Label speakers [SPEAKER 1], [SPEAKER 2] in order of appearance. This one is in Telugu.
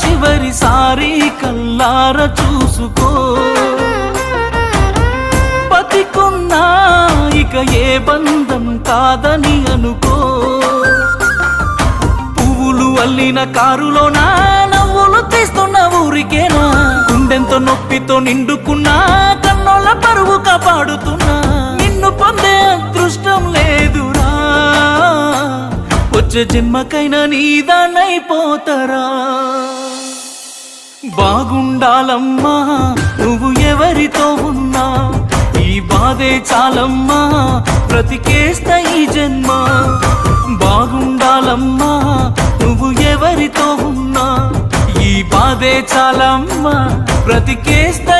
[SPEAKER 1] చివరిసారి కల్లార చూసుకో. బతికున్నా ఇక ఏ బంధం కాదని అనుకో. పువ్వులు అల్లిన కారులోనా నవ్వులు తీస్తున్న ఊరికేనా. గుండెంతో నొప్పితో నిండుకున్నా కన్నోళ్ళ పరువు కాపాడుతున్నా. నిన్ను పొందే అదృష్టం లేదురా, వచ్చే జన్మకైనా నీదానైపోతారా. బాగుండాలమ్మా నువ్వు ఎవరితో ఉన్నా, ఈ బాధే చాలమ్మా బ్రతికేస్తా ఈ జన్మ. బాగుండాలమ్మా నువ్వు ఎవరితో ఉన్నా, ఈ బాధే చాలమ్మా బ్రతికేస్తా